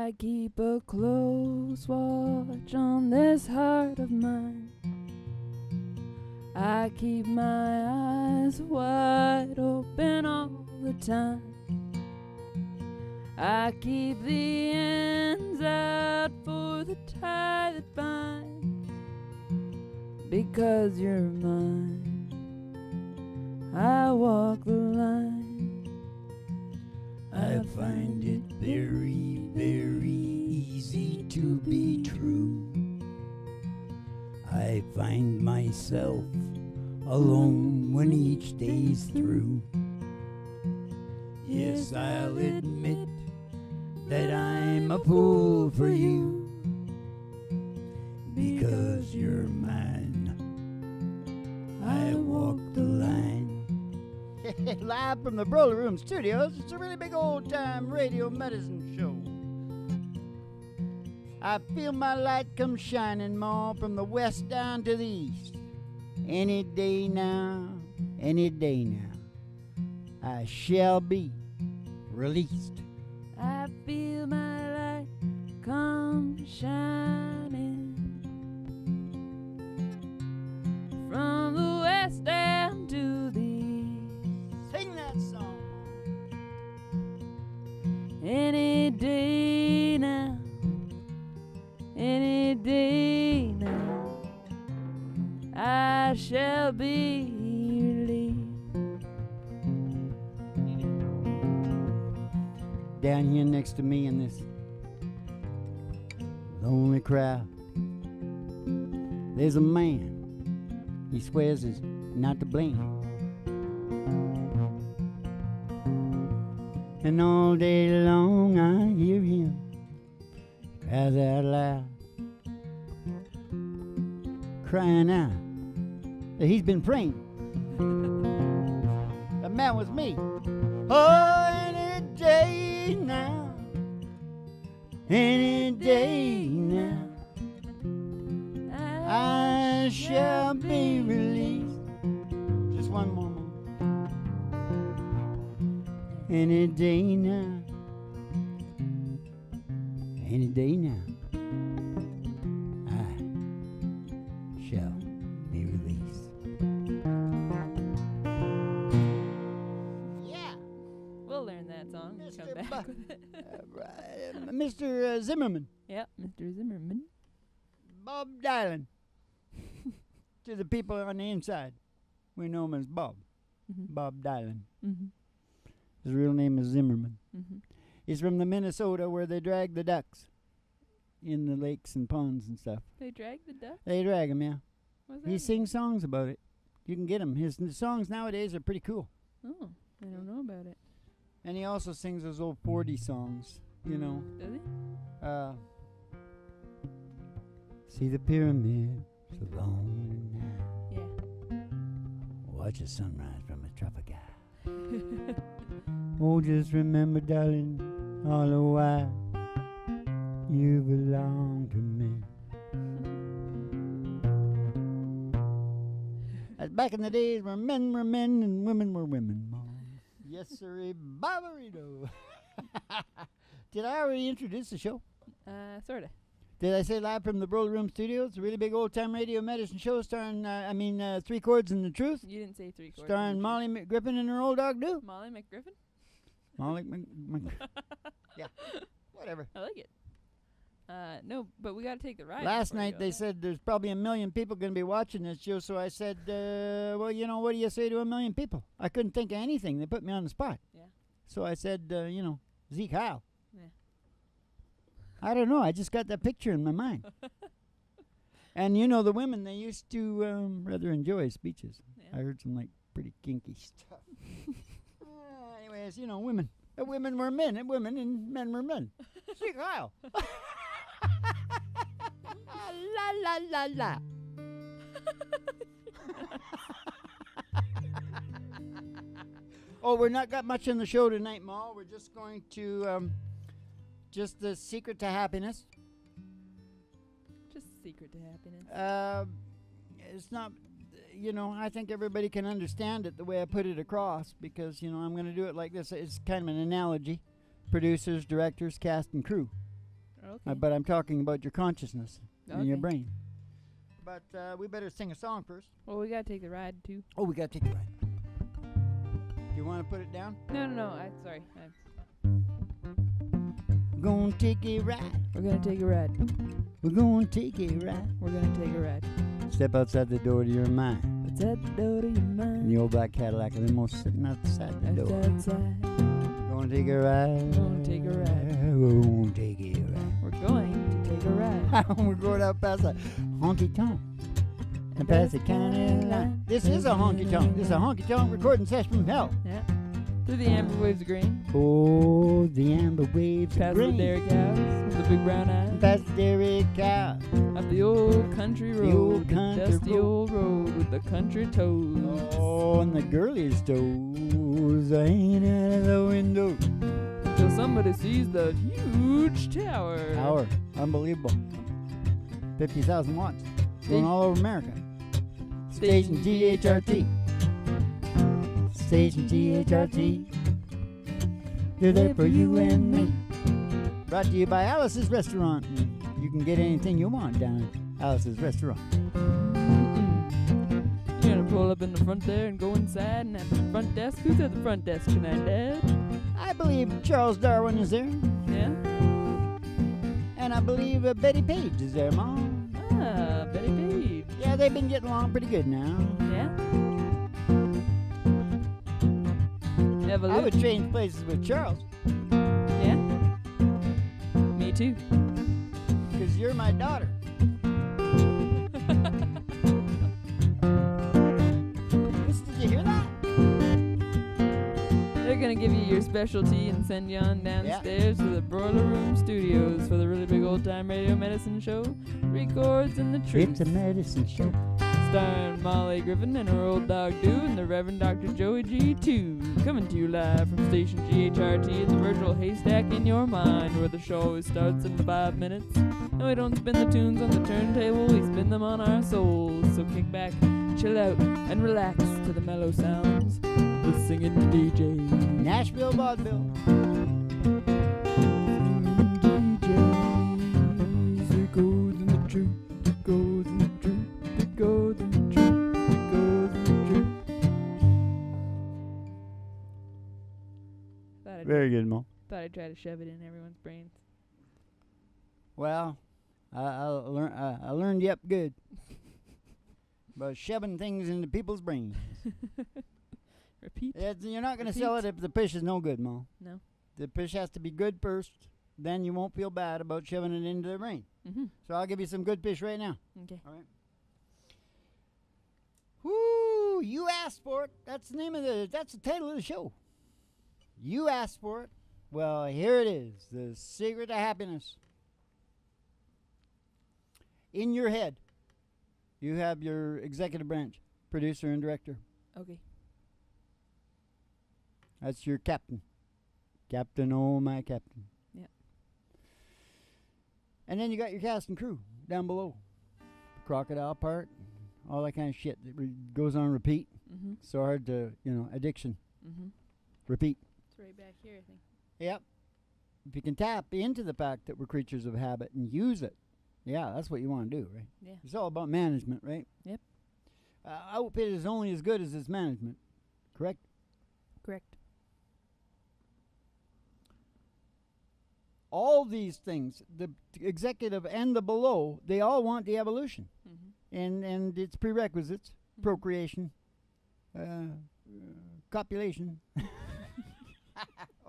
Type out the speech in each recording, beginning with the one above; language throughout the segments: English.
I keep a close watch on this heart of mine. I keep my eyes wide open all the time. I keep the ends out for the tie that binds. Because you're mine, I walk the line. I find it very, very easy to be true. I find myself alone when each day's through. Yes, I'll admit that I'm a fool for you, because you're mine. I walk the line. Live from the Broly Room Studios, it's a really big old-time radio medicine show. I feel my light come shining more from the west down to the east. Any day now, I shall be released. I feel my light come shining from the west down to the east. Sing that song. Any day now, I shall be relieved. Down here next to me in this lonely crowd, there's a man. He swears he's not to blame. And all day long I hear him cries out loud, crying out that he's been praying. That man was me. Oh, any day now, I shall be released. Just one more moment. Any day now, I shall be released. Yeah. We'll learn that song and come back with it. Mr. Zimmerman. Yep, Mr. Zimmerman. Bob Dylan. To the people on the inside, we know him as Bob. Mm-hmm. Bob Dylan. Mm-hmm. His real name is Zimmerman. Mm-hmm. He's from the Minnesota where they drag the ducks in the lakes and ponds and stuff. They drag the duck? They drag him, yeah. What's that He mean? sings songs about it. You can get him. His songs nowadays are pretty cool. Oh, I don't know about it. And he also sings those old 40 songs, you know. Does he? See the pyramids along the night. Yeah. Watch the sunrise from a tropic eye. Oh, just remember, darling, all the while you belong to me. That's back in the days where men were men and women were women, Mom. Yes, sirree, Barbarito. Did I already introduce the show? Sorta. Did I say live from the Broly Room Studios? A really big old-time radio medicine show starring, Three Chords and the Truth. You didn't say 3 chords. Starring Molly McGriffin and her old dog, Do. Molly McGriffin? Molly yeah, whatever. I like it. No, but we gotta take the ride. Last before we night go. they said there's probably 1 million people going to be watching this show, so I said, well, you know, what do you say to 1 million people? I couldn't think of anything. They put me on the spot. Yeah. So I said, Zeke Heil. Yeah. I don't know. I just got that picture in my mind. And, you know, the women, they used to rather enjoy speeches. Yeah. I heard some, like, pretty kinky stuff. Anyways, you know, women. Women were men, and women and men were men. Zeke Heil. La, la, la, la. Oh, we're not got much in the show tonight, Ma. We're just going to, just the secret to happiness. Just secret to happiness. It's not, you know, I think everybody can understand it the way I put it across because, you know, I'm going to do it like this. It's kind of an analogy. Producers, directors, cast, and crew. Okay. But I'm talking about your consciousness in your Okay. brain. But we better sing a song first. Well, we gotta take the ride too. Oh, we gotta take it right. Do you want to put it down? No. Sorry. We're gonna take a ride. We're gonna take a ride. We're gonna take a ride. We're gonna take a ride. Step outside the door to your mind. What's at the door to your In mind? the old black Cadillac limo sitting outside the door. Outside. Gonna take a ride. Gonna take a ride. We're gonna take a ride. We're going to take a ride. We're going out past a honky tonk and past the county line. This is a honky tonk. This is a honky tonk recording session from hell. Yeah. Through the amber waves of grain. Oh, the amber waves of Past the grain. dairy cows with the big brown eyes. Past the dairy cow. Up the old country road. old the country dusty road. old road with the country toads. Oh, and the girliest toes hanging out of the window. Till somebody sees the huge tower. Tower. Unbelievable. 50,000 watts. Going all over America. Station GHRT. Station GHRT. They're there for you and me. Brought to you by Alice's Restaurant. You can get anything you want down at Alice's Restaurant. You're gonna pull up in the front there and go inside and at the front desk. Who's at the front desk tonight, Dad? I believe Charles Darwin is there. Yeah? And I believe Betty Page is there, Mom. Ah, Betty Page. Yeah, they've been getting along pretty good now. Yeah? I Evolution. would change places with Charles, Yeah? Me too. because you're my daughter. Did you hear that? They're gonna give you your specialty and send you on downstairs to the Broiler Room Studios for the really big old time radio medicine show. Records in the trees. It's a medicine show. Starring Molly Griffin and her old dog Do and the Reverend Dr. Joey G2. Coming to you live from station GHRT in the virtual haystack in your mind, where the show always starts in 5 minutes. And we don't spin the tunes on the turntable, we spin them on our souls. So kick back, chill out, and relax to the mellow sounds of the singing DJ. Nashville Vaudeville. DJs, it goes in the truth, it goes in the truth, it goes in the truth, it goes in the truth. Very good, Mo. Thought I'd try to shove it in everyone's brains. Well, I learned you up good about shoving things into people's brains. Repeat. You're not going to sell it if the fish is no good, Mo. No. The fish has to be good first. Then you won't feel bad about shoving it into their brain. Mm-hmm. So I'll give you some good fish right now. Okay. All right. Whoo! You asked for it. That's the title of the show. You asked for it. Well, here it is. The secret to happiness. In your head, you have your executive branch, producer and director. Okay. That's your captain. Captain, oh my captain. Yep. And then you got your cast and crew down below. Crocodile part, all that kind of shit that goes on repeat. Mm-hmm. So hard to, addiction. Mm-hmm. Repeat. It's right back here, I think. Yep. If you can tap into the fact that we're creatures of habit and use it, yeah, that's what you want to do, right? Yeah. It's all about management, right? Yep. Outfit is only as good as its management, correct? Correct. All these things, the executive and the below, they all want the evolution. Mm-hmm. And its prerequisites, procreation, copulation.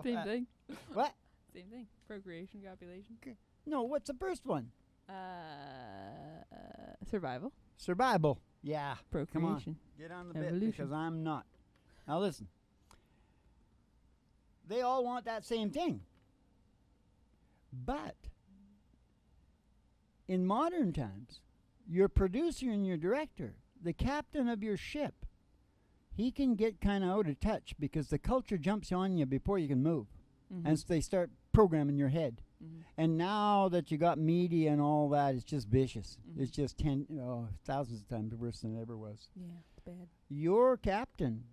Same thing. What? Same thing. Procreation, copulation. No, what's the first one? Survival. Survival. Yeah. Procreation. Come on. Get on the bit Evolution. because I'm not. Now listen. They all want that same thing. But in modern times, your producer and your director, the captain of your ship, he can get kind of out of touch because the culture jumps on you before you can move. Mm-hmm. And so they start programming your head. Mm-hmm. And now that you got media and all that, it's just vicious. Mm-hmm. It's just thousands of times worse than it ever was. Yeah, it's bad. Your captain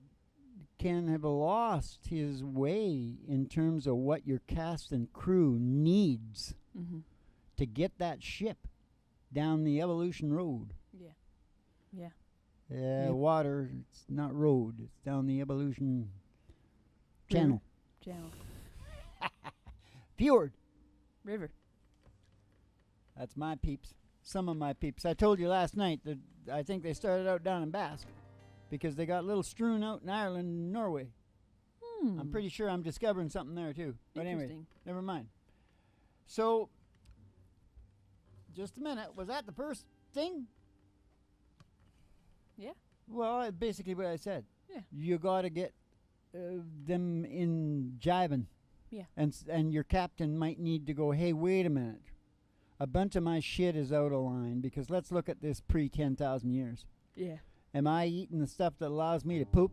can have lost his way in terms of what your cast and crew needs. Mm-hmm. to get that ship down the evolution road. Yeah. Yeah. Yep. Water, it's not road. It's down the evolution channel. Channel. Fjord. River. That's my peeps. Some of my peeps. I told you last night that I think they started out down in Basque because they got little strewn out in Ireland and Norway. I'm pretty sure I'm discovering something there too. But anyway, never mind. So, just a minute. Was that the first thing? Yeah. Well, basically what I said. Yeah. You got to get them in jiving. Yeah. And your captain might need to go, hey, wait a minute. A bunch of my shit is out of line because let's look at this pre-10,000 years. Yeah. Am I eating the stuff that allows me to poop?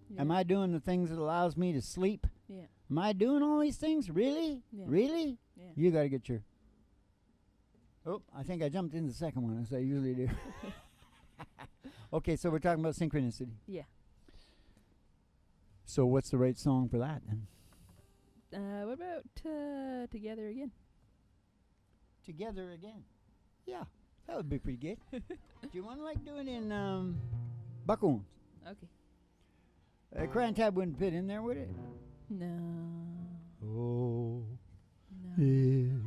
Yeah. Am I doing the things that allows me to sleep? Yeah. Am I doing all these things? Really? Yeah. Really? Yeah. You got to get your... Oh, I think I jumped in the second one, as I usually do. Okay, so we're talking about synchronicity. Yeah. So what's the right song for that, then? What about Together Again? Together Again. Yeah, that would be pretty good. Do you want to like do it in Buckhorns? Okay. Crying Tab wouldn't fit in there, would it? No. Oh. No. Yeah.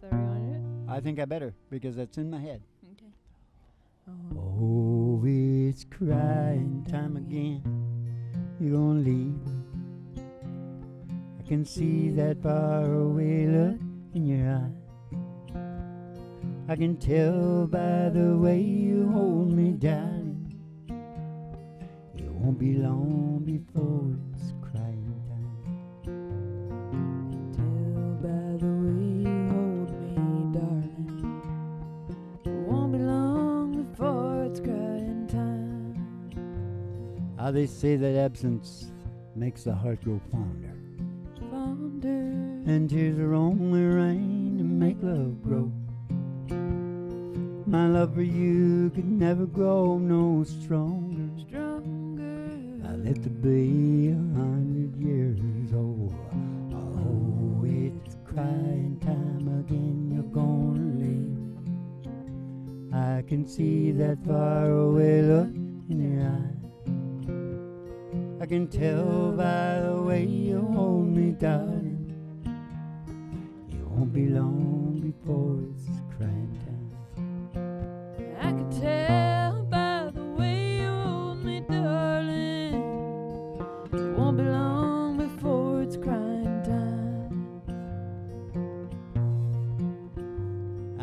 So we want to do it? I think I better, because that's in my head. Okay. Oh, it's crying time again. You're gonna leave me. I can see that faraway look in your eye. I can tell by the way you hold me, darling. It won't be long before it's crying time. Tell by the way you hold me, darling. It won't be long before it's crying time. How they say that absence makes the heart grow fonder. Fonder. And tears are only rain to make love grow. My love for you could never grow no stronger. Stronger. I lived to be 100 years old. Oh, it's crying time again. You're gonna leave. I can see that faraway look in your eye. I can tell by the way you hold me, darling. It won't be long before it's crying time. I can tell by the way you hold me, darling. It won't be long before it's crying time.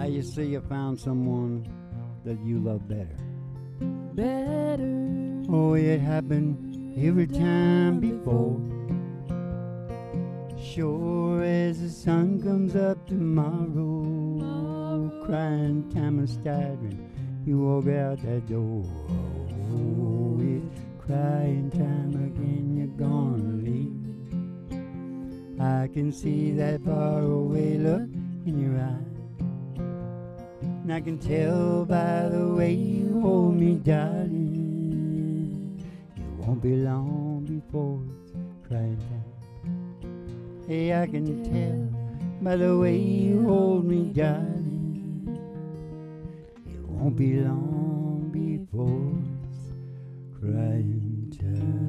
You say you found someone that you love better. Better. Oh, it happened every time before. Sure as the sun comes up tomorrow, crying time is starting. You walk out that door. Oh, it's crying time again. You're gonna leave. I can see that faraway look in your eye, and I can tell by the way you hold me, darling. It won't be long before it's crying time. Hey, I can tell by the way you hold me, darling. Won't be long before it's crying time.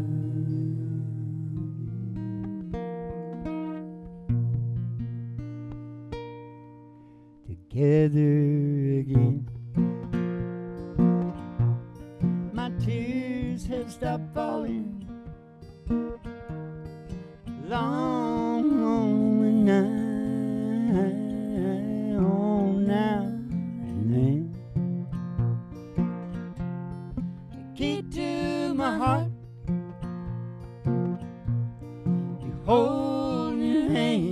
Together again. My tears have stopped falling. Long, lonely night. Oh, now and then. Key to my heart, you hold your hand.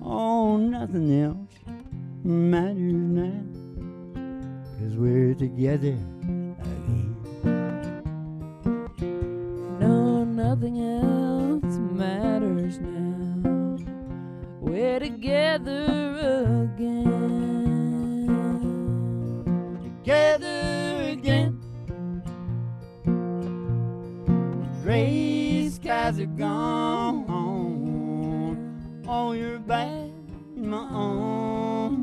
Oh, nothing else matters now, 'cause we're together again. No, nothing else matters now. We're together again. Together again. Gray skies are gone. All your back my own,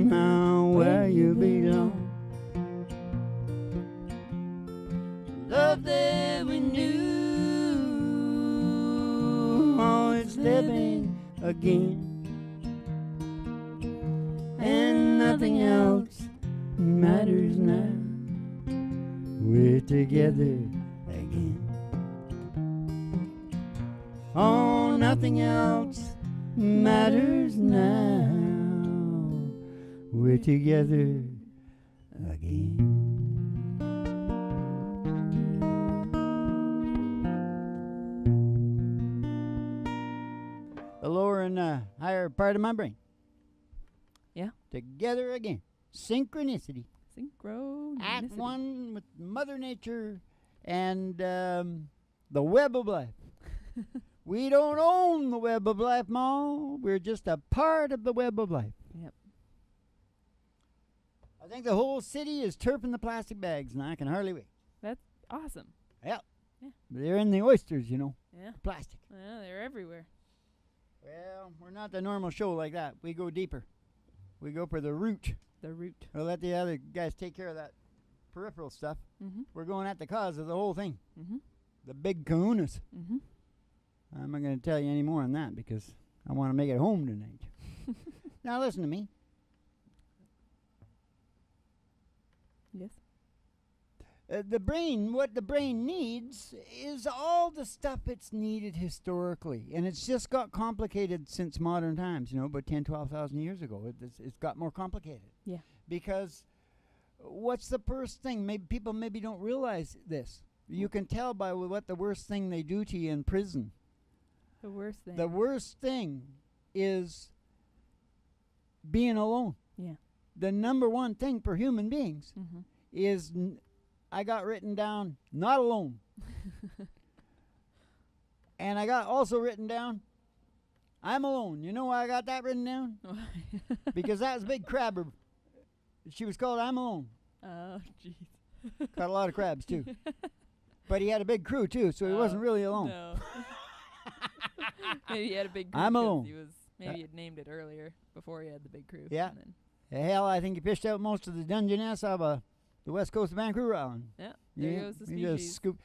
now where you belong. Love that we knew, oh, it's living again. And nothing else matters now. We're together again. Oh, nothing else matters now. We're together again. The lower and higher part of my brain. Yeah. Together again. Synchronicity. Synchronicity. At one with Mother Nature and the web of life. We don't own the web of life, Ma. We're just a part of the web of life. Yep. I think the whole city is turping the plastic bags, and I can hardly wait. That's awesome. Yep. Yeah. They're in the oysters, you know. Yeah. Plastic. Yeah, they're everywhere. Well, we're not the normal show like that. We go deeper. We go for the root. The root. We'll let the other guys take care of that peripheral stuff. Mm-hmm. We're going at the cause of the whole thing. Mm-hmm. The big kahunas. Mm-hmm. I'm not going to tell you any more on that because I want to make it home tonight. Now listen to me. Yes. The brain, what the brain needs is all the stuff it's needed historically. And it's just got complicated since modern times, about 10, 12,000 years ago. It's got more complicated. Yeah. Because what's the first thing? Maybe people don't realize this. You can tell by what the worst thing they do to you in prison. The worst thing. The worst thing is being alone. Yeah. The number one thing for human beings Mm-hmm. is... I got written down, not alone. And I got also written down, I'm alone. You know why I got that written down? Because that was a big crabber. She was called I'm Alone. Oh, jeez. Caught a lot of crabs, too. But he had a big crew, too, so he wasn't really alone. No. Maybe he had a big crew. I'm 'cause alone. Maybe he had named it earlier before he had the big crew. Yeah. And Hell, I think he fished out most of the Dungeness out of the west coast of Vancouver Island. yeah, there goes the He just species. scooped.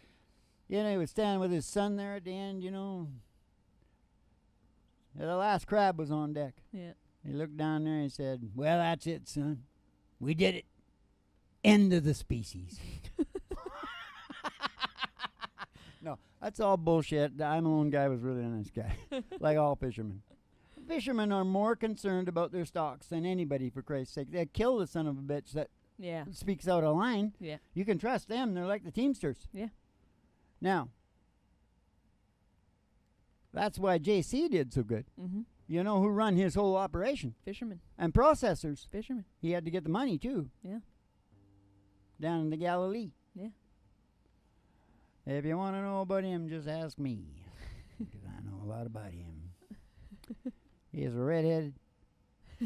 He would stand with his son there at the end, The last crab was on deck. Yeah. He looked down there and said, well, that's it, son. We did it. End of the species. No, that's all bullshit. The I'm Alone guy was really a nice guy, like all fishermen. Fishermen are more concerned about their stocks than anybody, for Christ's sake. They kill the son of a bitch that Yeah. speaks out a line. Yeah. You can trust them. They're like the Teamsters. Yeah. Now, that's why JC did so good. Mm-hmm. You know who run his whole operation? Fisherman. And processors. Fisherman. He had to get the money, too. Yeah. Down in the Galilee. Yeah. If you want to know about him, just ask me. Because I know a lot about him. He is a redheaded.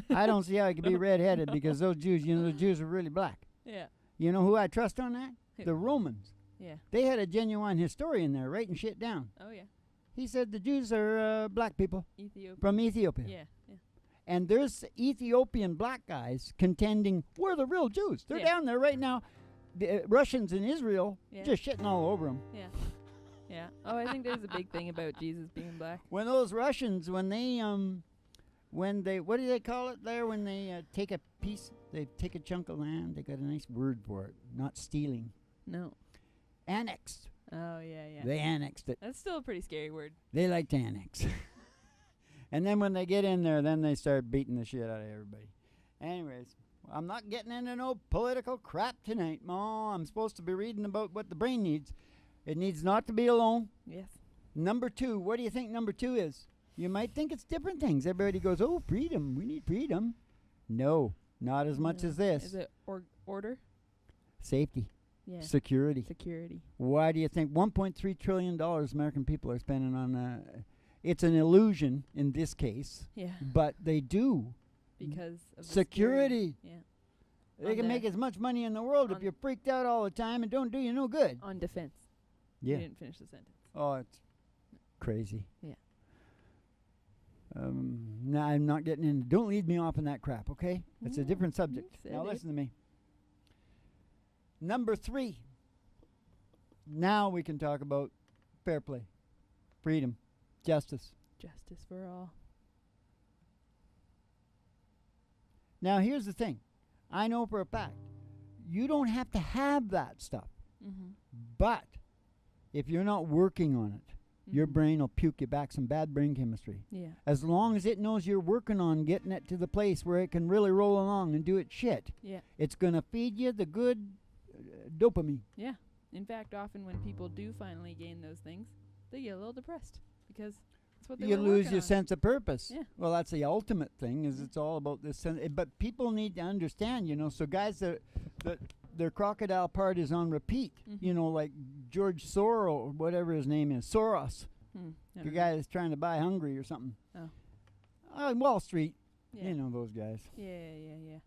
I don't see how he could be redheaded because those Jews, those Jews are really black. Yeah. You know who I trust on that? Who? The Romans. Yeah. They had a genuine historian there writing shit down. Oh, yeah. He said the Jews are black people Ethiopia. from Ethiopia. Yeah. Yeah. And there's Ethiopian black guys contending we're the real Jews. They're Yeah. down there right now. The Russians in Israel Yeah. just shitting all over them. Yeah. Yeah. Oh, I think there's a big thing about Jesus being black. When those Russians, when they, what do they call it there? When they take a piece, they take a chunk of land. They got a nice word for it. Not stealing. No. Annexed. Oh, yeah, yeah. They annexed it. That's still a pretty scary word. They like to annex. And then when they get in there, then they start beating the shit out of everybody. Anyways, I'm not getting into no political crap tonight, Ma. I'm supposed to be reading about what the brain needs. It needs not to be alone. Yes. Number 2, what do you think number 2 is? You might think it's different things. Everybody goes, oh, freedom. We need freedom. No, not as much as this. Is it order? Safety. Yeah. Security. Security. Why do you think $1.3 trillion American people are spending on it's an illusion in this case, Yeah. but they do. Because of the Security. Yeah. They On can the- make as much money in the world if on- you're freaked out all the time and don't do you no good. On defense. Yeah. You didn't finish the sentence. Oh, it's crazy. Yeah. Now I'm not getting in. Don't lead me off on that crap, okay? It's a different subject. Now listen to me. Number 3. Now we can talk about fair play, freedom, justice. Justice for all. Now here's the thing. I know for a fact, you don't have to have that stuff. Mm-hmm. But if you're not working on it, your brain will puke you back some bad brain chemistry. Yeah. As long as it knows you're working on getting it to the place where it can really roll along and do its shit, it's going to feed you the good dopamine. Yeah. In fact, often when people do finally gain those things, they get a little depressed because that's what they you were lose working your on. sense of purpose. Yeah. Well, that's the ultimate thing, is it's all about this. But people need to understand, so guys that their crocodile part is on repeat, like George Soros or whatever his name is, Soros, the guy that's trying to buy Hungary or something. Oh. Wall Street, Yeah. those guys. Yeah.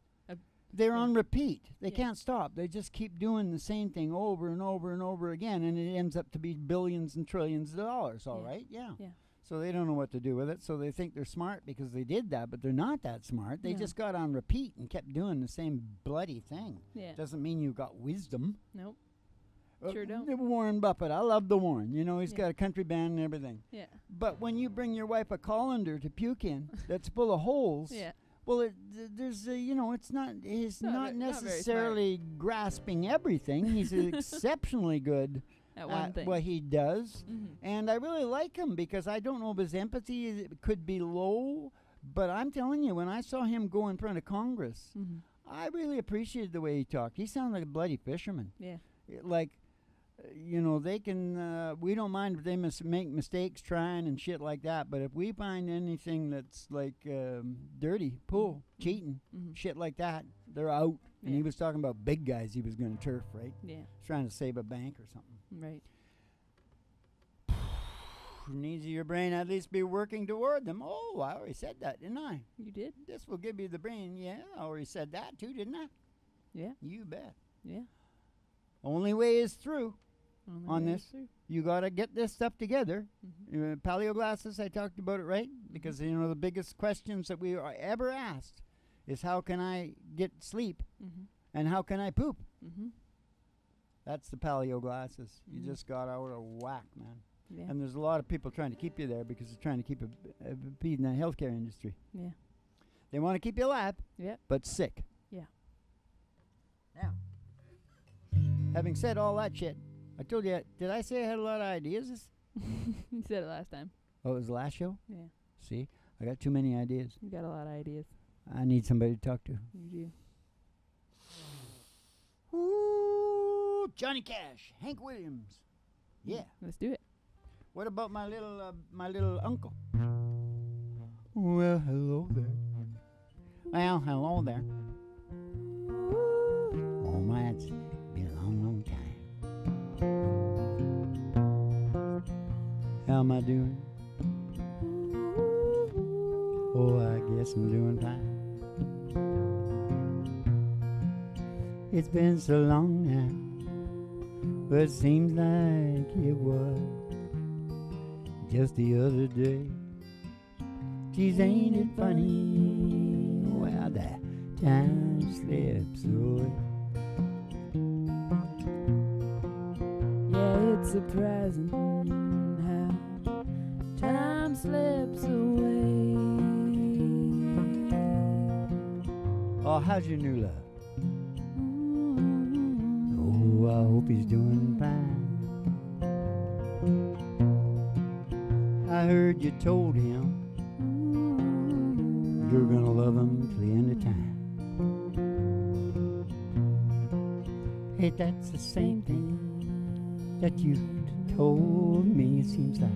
They're on repeat. They can't stop. They just keep doing the same thing over and over and over again, and it ends up to be billions and trillions of dollars, all right? Yeah. So they don't know what to do with it, so they think they're smart because they did that, but they're not that smart. They just got on repeat and kept doing the same bloody thing. Yeah. Doesn't mean you got wisdom. Nope. Sure don't. Warren Buffett. I love the Warren. He's got a country band and everything. Yeah. But when you bring your wife a colander to puke in that's full of holes, well, there's it's not. He's not necessarily grasping everything. He's exceptionally good at one thing. What he does, and I really like him because I don't know if his empathy could be low, but I'm telling you, when I saw him go in front of Congress, I really appreciated the way he talked. He sounded like a bloody fisherman. Yeah. They can, we don't mind if they make mistakes trying and shit like that, but if we find anything that's like dirty, cheating, shit like that, they're out. And he was talking about big guys he was going to turf, right? Yeah. Trying to save a bank or something. Right. Needs your brain at least be working toward them. Oh, I already said that, didn't I? You did? This will give you the brain. Yeah, I already said that too, didn't I? Yeah. You bet. Yeah. Only way is through. Only on way this. is through. You got to get this stuff together. Paleo glasses, I talked about it, right? Because, the biggest questions that we are ever asked is how can I get sleep and how can I poop? That's the paleo glasses. You just got out of whack, man. Yeah. And there's a lot of people trying to keep you there because they're trying to keep a beat in the healthcare industry. Yeah. They want to keep you alive, but sick. Yeah. Now, having said all that shit, I told you, did I say I had a lot of ideas? You said it last time. Oh, it was the last show? Yeah. See, I got too many ideas. You got a lot of ideas. I need somebody to talk to. You do. Ooh, Johnny Cash, Hank Williams. Yeah. Let's do it. What about my little uncle? Well, hello there. Well, hello there. Oh my, it's been a long, long time. How am I doing? Oh, I guess I'm doing fine. It's been so long now, but it seems like it was just the other day. Geez, ain't it funny? Well, the time slips away. Yeah, it's surprising how time slips away. Oh, how's your new love? Oh, I hope he's doing fine. I heard you told him you're gonna love him till the end of time. Hey, that's the same thing that you told me, it seems like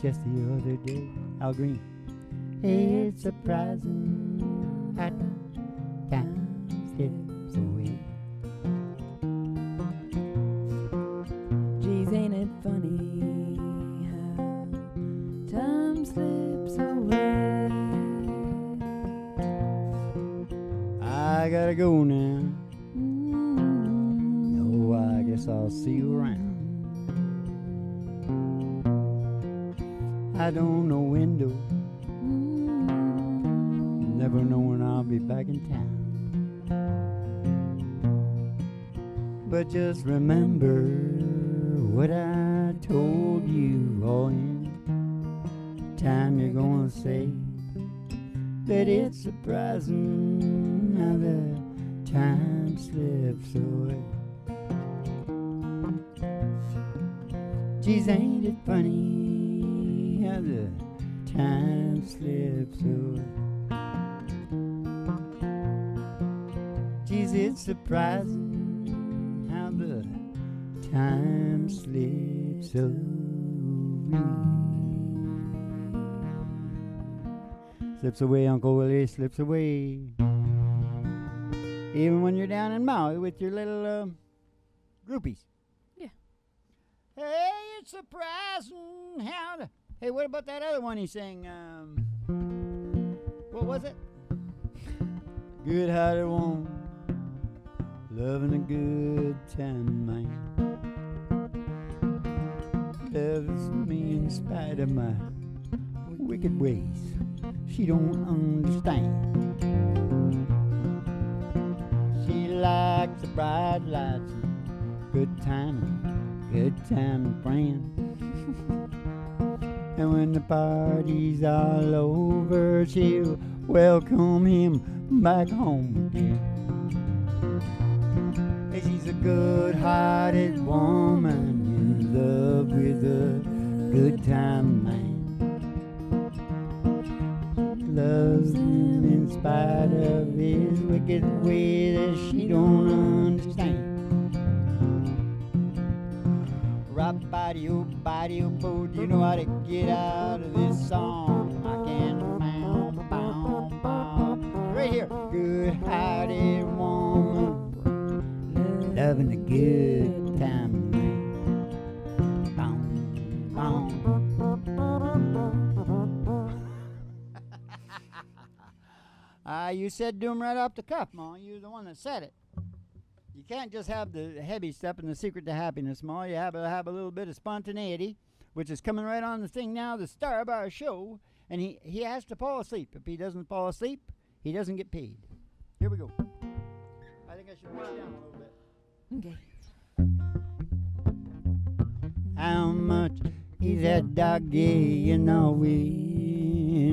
just the other day. Al Green. Hey, it's surprising how time slips away. Geez, ain't it funny how time slips away. I gotta go now. No, I guess I'll see you around. I don't know window. Never know when I'll be back in town. But just remember what I told you all in time. You're gonna say that it's surprising how the time slips away. Geez, ain't it funny how the time slips away? Geez, it's surprising how the time slips away. Slips away, Uncle Willie, slips away. Even when you're down in Maui with your little groupies. Yeah. Hey, it's surprising how the... Hey, what about that other one he sang? What was it? Good-hearted woman, loving a good time, man. Loves me in spite of my wicked ways. She don't understand. She likes the bright lights and good time friends. And when the party's all over, she'll welcome him back home again. Hey, she's a good-hearted woman in love with a good time man. Loves him in spite of his wicked way that she don't understand. Body-o-body-o-bo, do you know how to get out of this song? I can't right here. Good-hearted woman, loving a good time, man. You said do 'em right off the cuff, Ma. You're the one that said it. You can't just have the heavy stuff and the secret to happiness, Ma. You have to have a little bit of spontaneity, which is coming right on the thing now, the star of our show. And he has to fall asleep. If he doesn't fall asleep, he doesn't get paid. Here we go. I think I should write down a little bit. Okay. How much is that doggy in the window?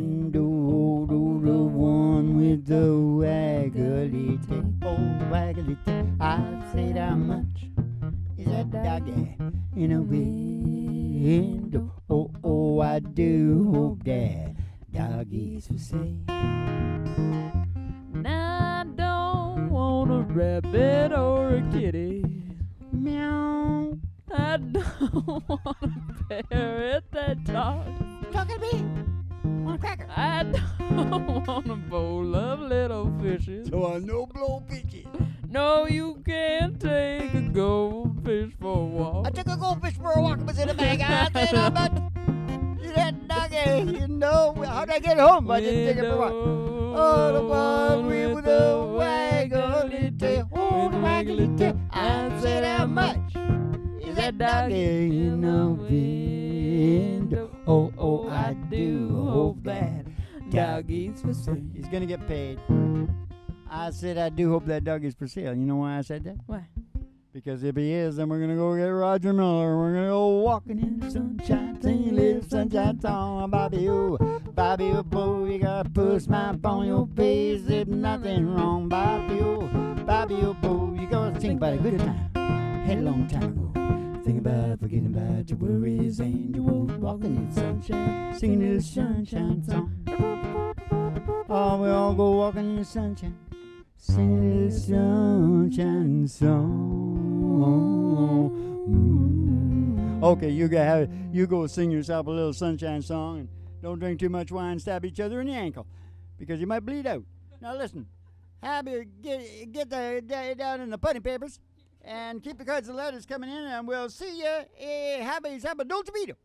The one with the waggly tail. Oh, waggly tail. I said how much is that doggy in the window? Oh, I do hope that doggy's for sale. Now I don't want a rabbit or a kitty. Meow. I don't want a parrot that talks. Talking to me? Want a cracker? I don't want a bowl of little fishes. So I no blow fishes. No, you can't take a goldfish for a walk. I took a goldfish for a walk. It was in a bag. I said how much is that doggy? You know, how'd I get home? I didn't take it for a walk. Oh, the one with the waggly tail. Oh, the waggly tail. I said how much is that doggy in the window? Oh, I do hope that doggy's for sale. He's gonna get paid. I said I do hope that doggy's for sale. You know why I said that? Why? Because if he is, then we're gonna go get Roger Miller. We're gonna go walking in the sunshine, singing a little sunshine song. Bobby, oh, boo, you gotta put a smile on your face. There's nothing wrong, Bobby, oh, boo, you gotta think about a good time. Had a long time ago. Think about forgetting about your worries and your woes. Walking in the sunshine, singing a little sunshine song. Oh, we all go walking in the sunshine, singing a little sunshine song. Okay, you go sing yourself a little sunshine song, and don't drink too much wine, stab each other in the ankle, because you might bleed out. Now listen, get down in the putty papers, and keep the cards and letters coming in, and we'll see you. Have a dolce vita.